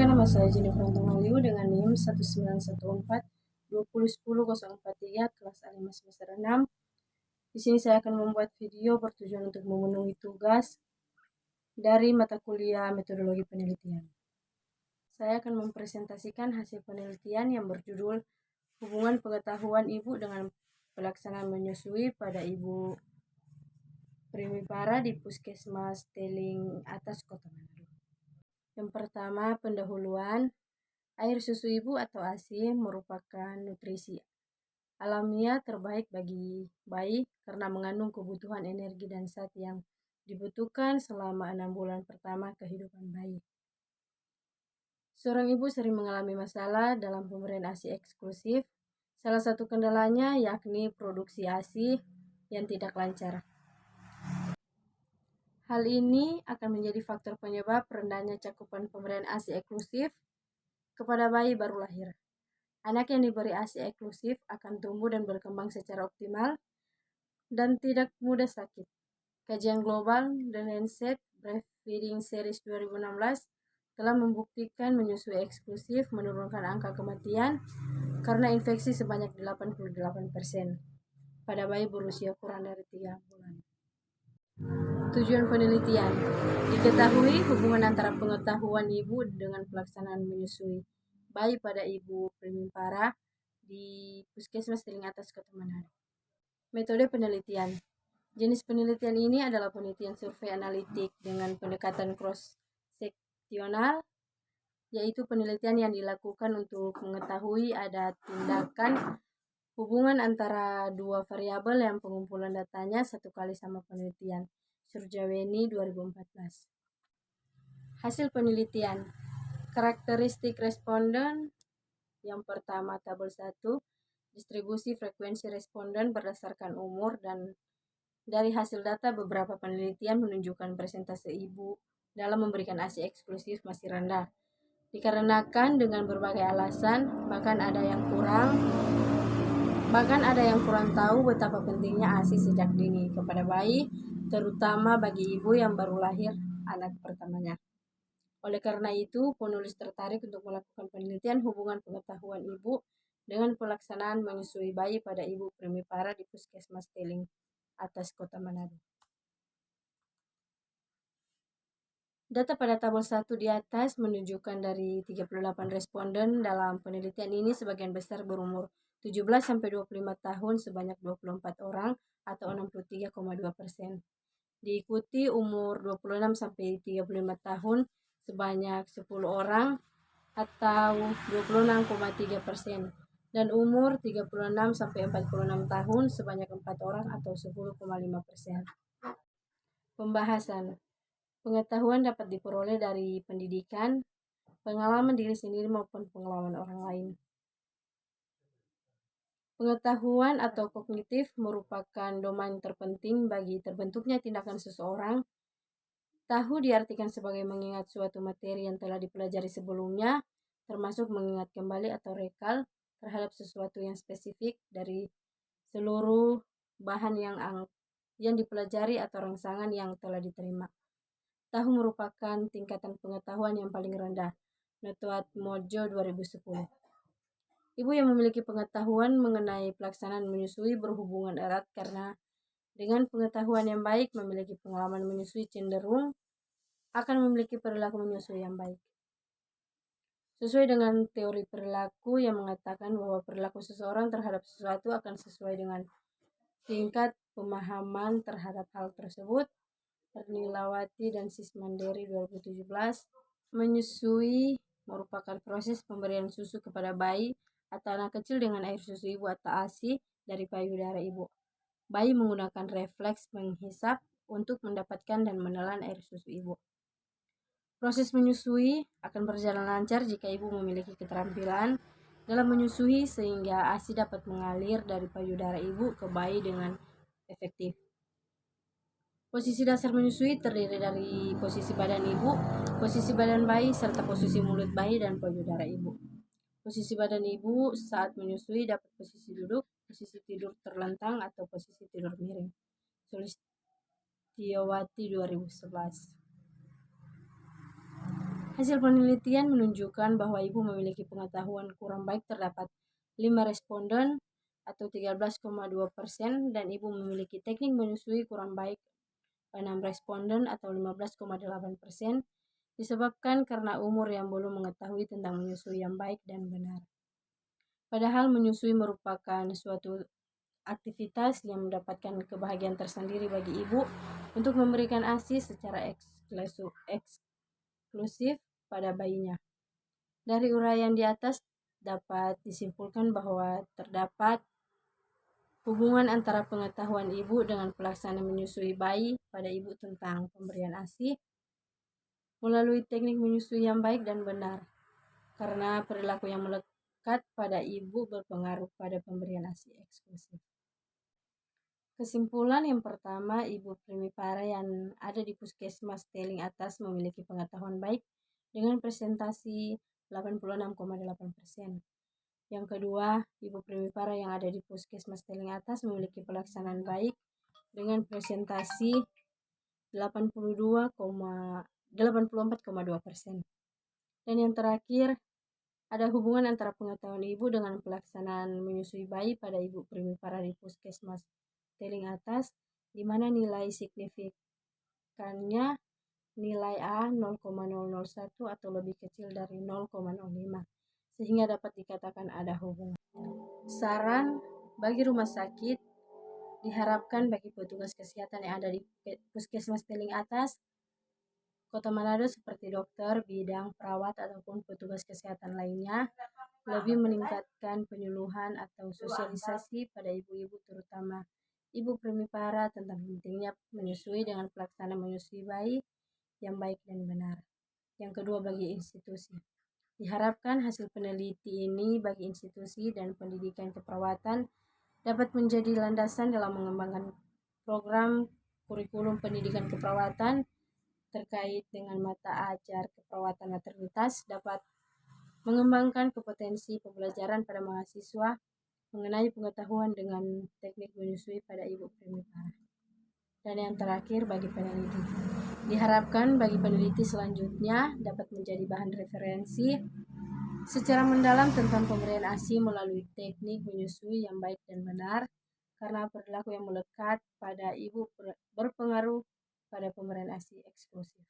Perkenalkan, nama saya Jennifer Antoniu dengan NIM 1914-2010-043 kelas A5 semester 6. Di sini saya akan membuat video bertujuan untuk memenuhi tugas dari mata kuliah metodologi penelitian. Saya akan mempresentasikan hasil penelitian yang berjudul hubungan pengetahuan ibu dengan pelaksanaan menyusui pada ibu primipara di Puskesmas Teling Atas Kota Manado. Yang pertama, pendahuluan. Air susu ibu atau ASI merupakan nutrisi alamiah terbaik bagi bayi karena mengandung kebutuhan energi dan zat yang dibutuhkan selama 6 bulan pertama kehidupan bayi. Seorang ibu sering mengalami masalah dalam pemberian ASI eksklusif. Salah satu kendalanya yakni produksi ASI yang tidak lancar. Hal ini akan menjadi faktor penyebab rendahnya cakupan pemberian ASI eksklusif kepada bayi baru lahir. Anak yang diberi ASI eksklusif akan tumbuh dan berkembang secara optimal dan tidak mudah sakit. Kajian global The Lancet Breastfeeding Series 2016 telah membuktikan menyusui eksklusif menurunkan angka kematian karena infeksi sebanyak 88% pada bayi berusia kurang dari 3 bulan. Tujuan penelitian: diketahui hubungan antara pengetahuan ibu dengan pelaksanaan menyusui bayi pada ibu primipara di Puskesmas Teling Atas Kota Manado. Metode penelitian: jenis penelitian ini adalah penelitian survei analitik dengan pendekatan cross-seksional, yaitu penelitian yang dilakukan untuk mengetahui ada tindakan hubungan antara dua variabel yang pengumpulan datanya satu kali sama penelitian. Surjaweni 2014. Hasil penelitian: karakteristik responden. Yang pertama, tabel 1, distribusi frekuensi responden berdasarkan umur, dan dari hasil data beberapa penelitian menunjukkan persentase ibu dalam memberikan ASI eksklusif masih rendah. Dikarenakan dengan berbagai alasan, bahkan ada yang kurang tahu betapa pentingnya ASI sejak dini kepada bayi, terutama bagi ibu yang baru lahir anak pertamanya. Oleh karena itu, penulis tertarik untuk melakukan penelitian hubungan pengetahuan ibu dengan pelaksanaan menyusui bayi pada ibu primipara di Puskesmas Teling Atas Kota Manado. Data pada tabel 1 di atas menunjukkan dari 38 responden dalam penelitian ini sebagian besar berumur 17-25 tahun sebanyak 24 orang atau 63,2%. Diikuti umur 26-35 tahun sebanyak 10 orang atau 26,3%. Dan umur 36-46 tahun sebanyak 4 orang atau 10,5%. Pembahasan: pengetahuan dapat diperoleh dari pendidikan, pengalaman diri sendiri maupun pengalaman orang lain. Pengetahuan atau kognitif merupakan domain terpenting bagi terbentuknya tindakan seseorang. Tahu diartikan sebagai mengingat suatu materi yang telah dipelajari sebelumnya, termasuk mengingat kembali atau rekal terhadap sesuatu yang spesifik dari seluruh bahan yang dipelajari atau rangsangan yang telah diterima. Tahu merupakan tingkatan pengetahuan yang paling rendah. Notoat Mojo 2010. Ibu yang memiliki pengetahuan mengenai pelaksanaan menyusui berhubungan erat karena dengan pengetahuan yang baik memiliki pengalaman menyusui cenderung akan memiliki perilaku menyusui yang baik. Sesuai dengan teori perilaku yang mengatakan bahwa perilaku seseorang terhadap sesuatu akan sesuai dengan tingkat pemahaman terhadap hal tersebut. Ernilawati dan Sismanderi 2017. Menyusui merupakan proses pemberian susu kepada bayi atau anak kecil dengan air susu ibu atau ASI dari payudara ibu. Bayi menggunakan refleks menghisap untuk mendapatkan dan menelan air susu ibu. Proses menyusui akan berjalan lancar jika ibu memiliki keterampilan dalam menyusui sehingga ASI dapat mengalir dari payudara ibu ke bayi dengan efektif. Posisi dasar menyusui terdiri dari posisi badan ibu, posisi badan bayi, serta posisi mulut bayi dan payudara ibu. Posisi badan ibu saat menyusui dapat posisi duduk, posisi tidur terlentang, atau posisi tidur miring. Sulistiowati 2011. Hasil penelitian menunjukkan bahwa ibu memiliki pengetahuan kurang baik terdapat 5 responden atau 13,2% dan ibu memiliki teknik menyusui kurang baik 6 responden atau 15,8% disebabkan karena umur yang belum mengetahui tentang menyusui yang baik dan benar. Padahal menyusui merupakan suatu aktivitas yang mendapatkan kebahagiaan tersendiri bagi ibu untuk memberikan ASI secara eksklusif pada bayinya. Dari uraian di atas dapat disimpulkan bahwa terdapat hubungan antara pengetahuan ibu dengan pelaksanaan menyusui bayi pada ibu tentang pemberian ASI melalui teknik menyusui yang baik dan benar, karena perilaku yang melekat pada ibu berpengaruh pada pemberian ASI eksklusif. Kesimpulan yang pertama, ibu primipara yang ada di puskesmas Teling atas memiliki pengetahuan baik dengan presentasi 86,8%. Yang kedua, ibu primipara yang ada di puskesmas Teling atas memiliki pelaksanaan baik dengan presentasi 84,2%. Dan yang terakhir, ada hubungan antara pengetahuan ibu dengan pelaksanaan menyusui bayi pada ibu primipara di puskesmas Teling atas, di mana nilai signifikannya nilai A 0,001 atau lebih kecil dari 0,05, sehingga dapat dikatakan ada hubungan. Saran bagi rumah sakit, diharapkan bagi petugas kesehatan yang ada di puskesmas Teling atas, Kota Manado seperti dokter, bidang, perawat, ataupun petugas kesehatan lainnya lebih meningkatkan penyuluhan atau sosialisasi pada ibu-ibu terutama ibu primipara tentang pentingnya menyusui dengan pelaksanaan menyusui bayi yang baik dan benar. Yang kedua, bagi institusi. Diharapkan hasil peneliti ini bagi institusi dan pendidikan keperawatan dapat menjadi landasan dalam mengembangkan program kurikulum pendidikan keperawatan terkait dengan mata ajar keperawatan maternitas, dapat mengembangkan kompetensi pembelajaran pada mahasiswa mengenai pengetahuan dengan teknik menyusui pada ibu primipara. Dan yang terakhir, bagi peneliti. Diharapkan bagi peneliti selanjutnya dapat menjadi bahan referensi secara mendalam tentang pemberian ASI melalui teknik menyusui yang baik dan benar, karena perilaku yang melekat pada ibu berpengaruh pada pemberian ASI eksklusif.